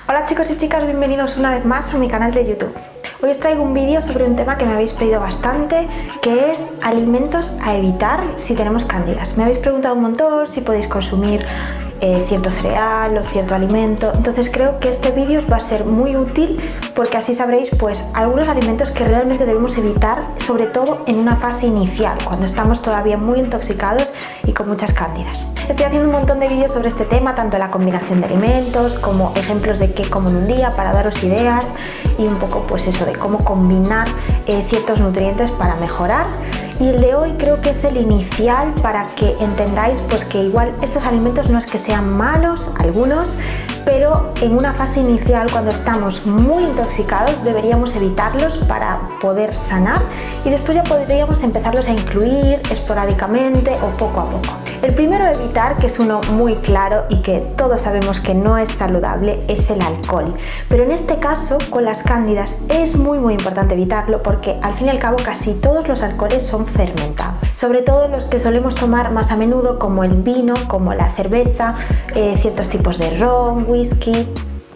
Hola chicos y chicas, bienvenidos una vez más a mi canal de YouTube. Hoy os traigo un vídeo sobre un tema que me habéis pedido bastante, que es alimentos a evitar si tenemos cándidas. Me habéis preguntado un montón si podéis consumir cierto cereal o cierto alimento, entonces creo que este vídeo os va a ser muy útil porque así sabréis pues algunos alimentos que realmente debemos evitar, sobre todo en una fase inicial, cuando estamos todavía muy intoxicados y con muchas cándidas. Estoy haciendo un montón de vídeos sobre este tema, tanto la combinación de alimentos como ejemplos de qué como en un día para daros ideas y un poco pues eso de cómo combinar ciertos nutrientes para mejorar. Y el de hoy creo que es el inicial para que entendáis pues que igual estos alimentos no es que sean malos, algunos, pero en una fase inicial cuando estamos muy intoxicados deberíamos evitarlos para poder sanar y después ya podríamos empezarlos a incluir esporádicamente o poco a poco. El primero a evitar, que es uno muy claro y que todos sabemos que no es saludable, es el alcohol. Pero en este caso, con las cándidas, es muy importante evitarlo porque al fin y al cabo casi todos los alcoholes son fermentados. Sobre todo los que solemos tomar más a menudo, como el vino, como la cerveza, ciertos tipos de ron, whisky.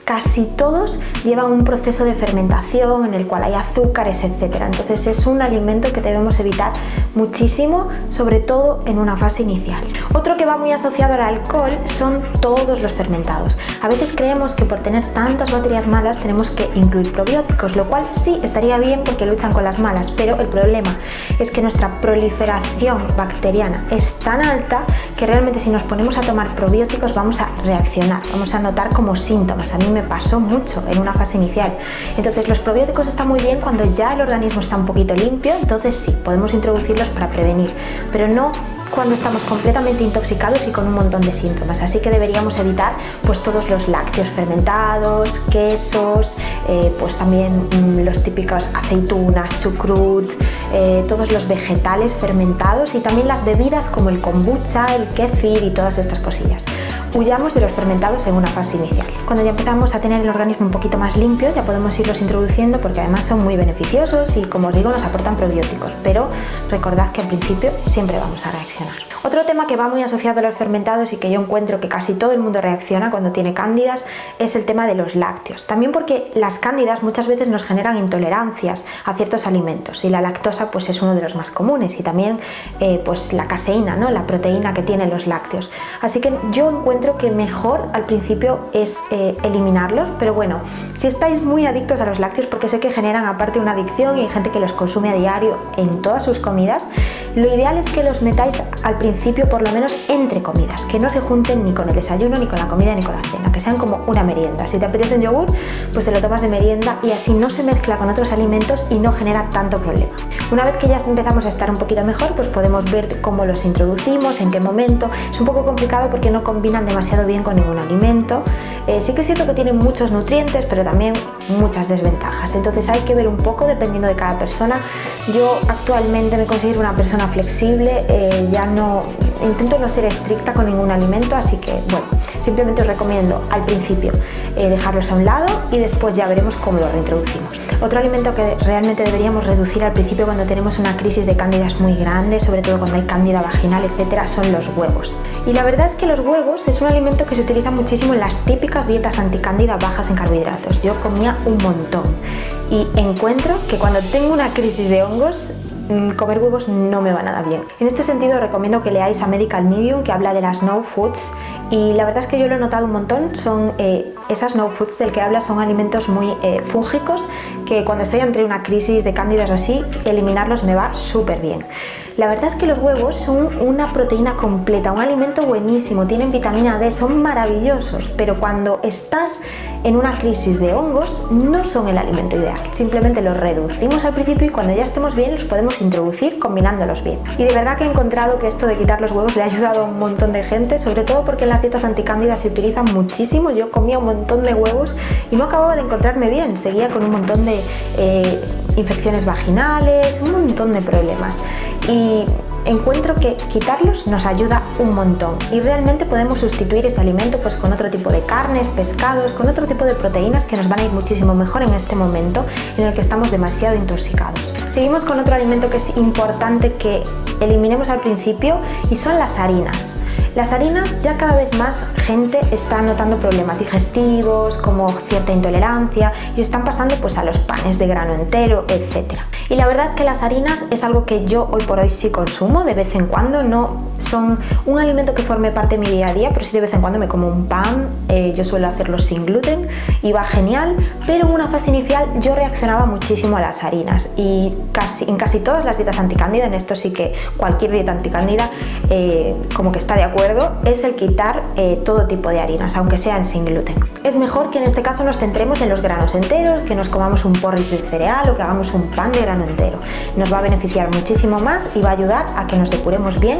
Casi todos llevan un proceso de fermentación en el cual hay azúcares, etc. Entonces es un alimento que debemos evitar muchísimo, sobre todo en una fase inicial. Otro que va muy asociado al alcohol son todos los fermentados. A veces creemos que por tener tantas bacterias malas tenemos que incluir probióticos, lo cual sí estaría bien porque luchan con las malas, pero el problema es que nuestra proliferación bacteriana es tan alta que realmente si nos ponemos a tomar probióticos vamos a reaccionar, vamos a notar como síntomas. A mí me pasó mucho en una fase inicial. Entonces los probióticos están muy bien cuando ya el organismo está un poquito limpio, entonces sí, podemos introducirlos para prevenir, pero no cuando estamos completamente intoxicados y con un montón de síntomas. Así que deberíamos evitar pues todos los lácteos fermentados, quesos, pues también los típicos aceitunas, chucrut, todos los vegetales fermentados y también las bebidas como el kombucha, el kéfir y todas estas cosillas. Huyamos de los fermentados en una fase inicial. Cuando ya empezamos a tener el organismo un poquito más limpio, ya podemos irlos introduciendo porque además son muy beneficiosos y, como os digo, nos aportan probióticos, pero recordad que al principio siempre vamos a reaccionar. Otro tema que va muy asociado a los fermentados y que yo encuentro que casi todo el mundo reacciona cuando tiene cándidas es el tema de los lácteos. También porque las cándidas muchas veces nos generan intolerancias a ciertos alimentos y la lactosa pues es uno de los más comunes y también pues la caseína, ¿no? La proteína que tienen los lácteos. Así que yo encuentro que mejor al principio es eliminarlos, pero bueno, si estáis muy adictos a los lácteos, porque sé que generan aparte una adicción y hay gente que los consume a diario en todas sus comidas, lo ideal es que los metáis al principio por lo menos entre comidas, que no se junten ni con el desayuno, ni con la comida, ni con la cena, que sean como una merienda. Si te apetece un yogur, pues te lo tomas de merienda y así no se mezcla con otros alimentos y no genera tanto problema. Una vez que ya empezamos a estar un poquito mejor, pues podemos ver cómo los introducimos, en qué momento. Es un poco complicado porque no combinan demasiado bien con ningún alimento. Sí que es cierto que tienen muchos nutrientes, pero también muchas desventajas. Entonces hay que ver un poco dependiendo de cada persona. Yo actualmente me considero una persona flexible, ya no intento no ser estricta con ningún alimento, así que bueno, simplemente os recomiendo al principio dejarlos a un lado y después ya veremos cómo lo reintroducimos. Otro alimento que realmente deberíamos reducir al principio cuando tenemos una crisis de cándidas muy grande, sobre todo cuando hay cándida vaginal, etcétera, son los huevos. Y la verdad es que los huevos es un alimento que se utiliza muchísimo en las típicas dietas anticándida bajas en carbohidratos. Yo comía un montón y encuentro que cuando tengo una crisis de hongos, comer huevos no me va nada bien. En este sentido recomiendo que leáis a Medical Medium, que habla de las no foods, y la verdad es que yo lo he notado un montón. Son esas no foods del que habla son alimentos muy fúngicos que cuando estoy entre una crisis de cándidas o así, eliminarlos me va súper bien. La verdad es que los huevos son una proteína completa, un alimento buenísimo, tienen vitamina D, son maravillosos, pero cuando estás en una crisis de hongos no son el alimento ideal. Simplemente los reducimos al principio y cuando ya estemos bien los podemos introducir combinándolos bien. Y de verdad que he encontrado que esto de quitar los huevos le ha ayudado a un montón de gente, sobre todo porque en las dietas anticándidas se utilizan muchísimo. Yo comía un montón de huevos y no acababa de encontrarme bien, seguía con un montón de infecciones vaginales, un montón de problemas. Y encuentro que quitarlos nos ayuda un montón y realmente podemos sustituir ese alimento pues con otro tipo de carnes, pescados, con otro tipo de proteínas que nos van a ir muchísimo mejor en este momento en el que estamos demasiado intoxicados. Seguimos con otro alimento que es importante que eliminemos al principio y son las harinas. Las harinas, ya cada vez más gente está notando problemas digestivos, como cierta intolerancia, y están pasando pues a los panes de grano entero, etc. Y la verdad es que las harinas es algo que yo hoy por hoy sí consumo de vez en cuando. No son un alimento que forme parte de mi día a día, pero sí de vez en cuando me como un pan. Yo suelo hacerlo sin gluten y va genial, pero en una fase inicial yo reaccionaba muchísimo a las harinas, y en casi todas las dietas anticándida, en esto sí que cualquier dieta anticándida como que está de acuerdo, es el quitar todo tipo de harinas, aunque sean sin gluten. Es mejor que en este caso nos centremos en los granos enteros, que nos comamos un porridge de cereal o que hagamos un pan de grano entero. Nos va a beneficiar muchísimo más y va a ayudar a que nos depuremos bien,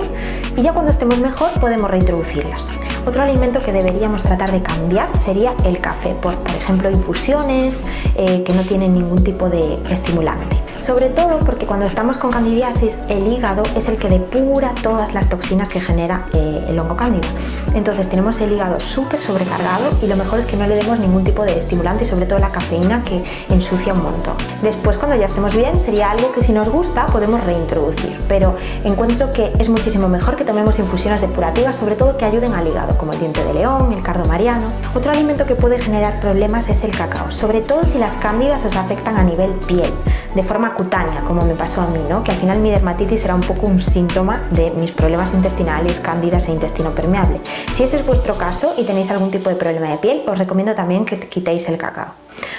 y ya cuando estemos mejor podemos reintroducirlas. Otro alimento que deberíamos tratar de cambiar sería el café, por ejemplo infusiones que no tienen ningún tipo de estimulante. Sobre todo porque cuando estamos con candidiasis, el hígado es el que depura todas las toxinas que genera el hongo cándida. Entonces tenemos el hígado súper sobrecargado, y lo mejor es que no le demos ningún tipo de estimulante, y sobre todo la cafeína, que ensucia un montón. Después, cuando ya estemos bien, sería algo que si nos gusta podemos reintroducir, pero encuentro que es muchísimo mejor que tomemos infusiones depurativas, sobre todo que ayuden al hígado, como el diente de león, el cardo mariano. Otro alimento que puede generar problemas es el cacao, sobre todo si las cándidas os afectan a nivel piel, de forma cutánea, como me pasó a mí, ¿no? Que al final mi dermatitis era un poco un síntoma de mis problemas intestinales, cándidas e intestino permeable. Si ese es vuestro caso y tenéis algún tipo de problema de piel, os recomiendo también que quitéis el cacao.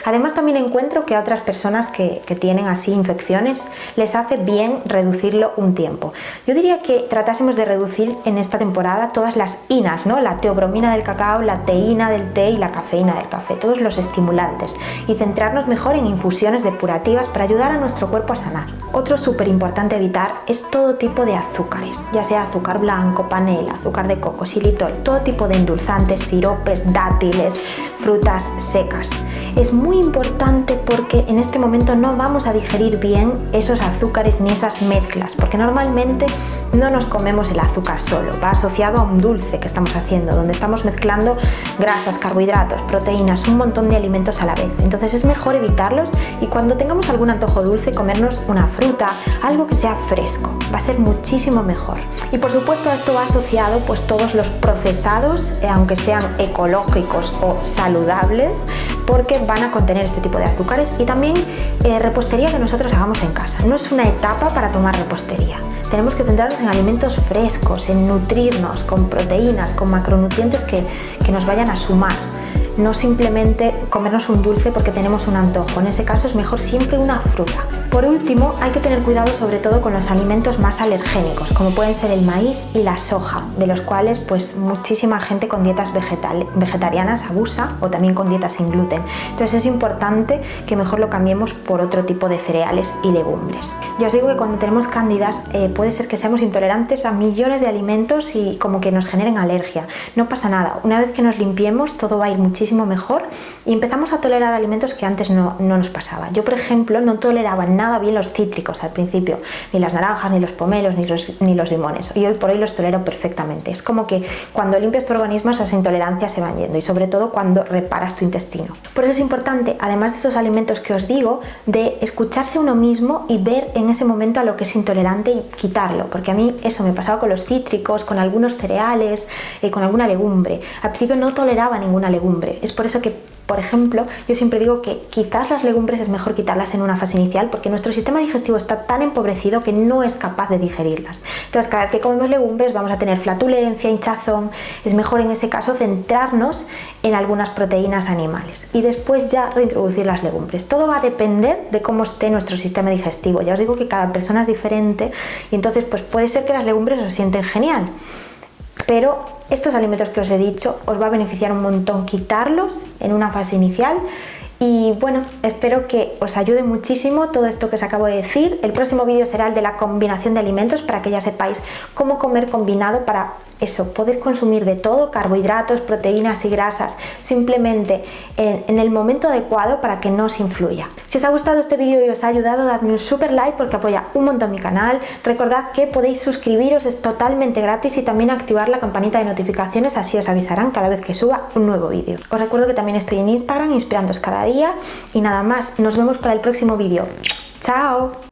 Además, también encuentro que a otras personas que tienen así infecciones les hace bien reducirlo un tiempo. Yo diría que tratásemos de reducir en esta temporada todas las inas, ¿no? La teobromina del cacao, la teína del té y la cafeína del café, todos los estimulantes, y centrarnos mejor en infusiones depurativas para ayudar a nuestro cuerpo a sanar. Otro súper importante evitar es todo tipo de azúcares, ya sea azúcar blanco, panela, azúcar de coco, xilitol, todo tipo de endulzantes, siropes, dátiles, frutas secas. Es muy importante porque en este momento no vamos a digerir bien esos azúcares ni esas mezclas, porque normalmente no nos comemos el azúcar solo, va asociado a un dulce que estamos haciendo, donde estamos mezclando grasas, carbohidratos, proteínas, un montón de alimentos a la vez. Entonces es mejor evitarlos, y cuando tengamos algún antojo dulce, comernos una fruta, algo que sea fresco, va a ser muchísimo mejor. Y por supuesto a esto va asociado pues todos los procesados, aunque sean ecológicos o saludables, porque van a contener este tipo de azúcares, y también repostería que nosotros hagamos en casa. No es una etapa para tomar repostería. Tenemos que centrarnos en alimentos frescos, en nutrirnos con proteínas, con macronutrientes que nos vayan a sumar. No simplemente comernos un dulce porque tenemos un antojo. En ese caso es mejor siempre una fruta. Por último, hay que tener cuidado sobre todo con los alimentos más alergénicos, como pueden ser el maíz y la soja, de los cuales pues muchísima gente con dietas vegetarianas abusa, o también con dietas sin gluten. Entonces es importante que mejor lo cambiemos por otro tipo de cereales y legumbres. Ya os digo que cuando tenemos cándidas puede ser que seamos intolerantes a millones de alimentos y como que nos generen alergia. No pasa nada, una vez que nos limpiemos todo va a ir muchísimo mejor y empezamos a tolerar alimentos que antes no nos pasaba. Yo, por ejemplo, no toleraba nada bien los cítricos al principio, ni las naranjas, ni los pomelos, ni los limones, y hoy por hoy los tolero perfectamente. Es como que cuando limpias tu organismo esas intolerancias se van yendo, y sobre todo cuando reparas tu intestino. Por eso es importante, además de estos alimentos que os digo, de escucharse a uno mismo y ver en ese momento a lo que es intolerante y quitarlo, porque a mí eso me pasaba con los cítricos, con algunos cereales, con alguna legumbre. Al principio no toleraba ninguna legumbre. Es por eso que, por ejemplo, yo siempre digo que quizás las legumbres es mejor quitarlas en una fase inicial, porque nuestro sistema digestivo está tan empobrecido que no es capaz de digerirlas. Entonces, cada vez que comemos legumbres vamos a tener flatulencia, hinchazón. Es mejor en ese caso centrarnos en algunas proteínas animales y después ya reintroducir las legumbres. Todo va a depender de cómo esté nuestro sistema digestivo. Ya os digo que cada persona es diferente, y entonces pues puede ser que las legumbres os sienten genial, pero estos alimentos que os he dicho os va a beneficiar un montón quitarlos en una fase inicial. Y bueno, espero que os ayude muchísimo todo esto que os acabo de decir. El próximo vídeo será el de la combinación de alimentos, para que ya sepáis cómo comer combinado para eso, poder consumir de todo, carbohidratos, proteínas y grasas, simplemente en el momento adecuado para que no os influya. Si os ha gustado este vídeo y os ha ayudado, dadme un super like porque apoya un montón mi canal. Recordad que podéis suscribiros, es totalmente gratis, y también activar la campanita de notificaciones, así os avisarán cada vez que suba un nuevo vídeo. Os recuerdo que también estoy en Instagram inspirándoos cada día, y nada más, nos vemos para el próximo vídeo. ¡Chao!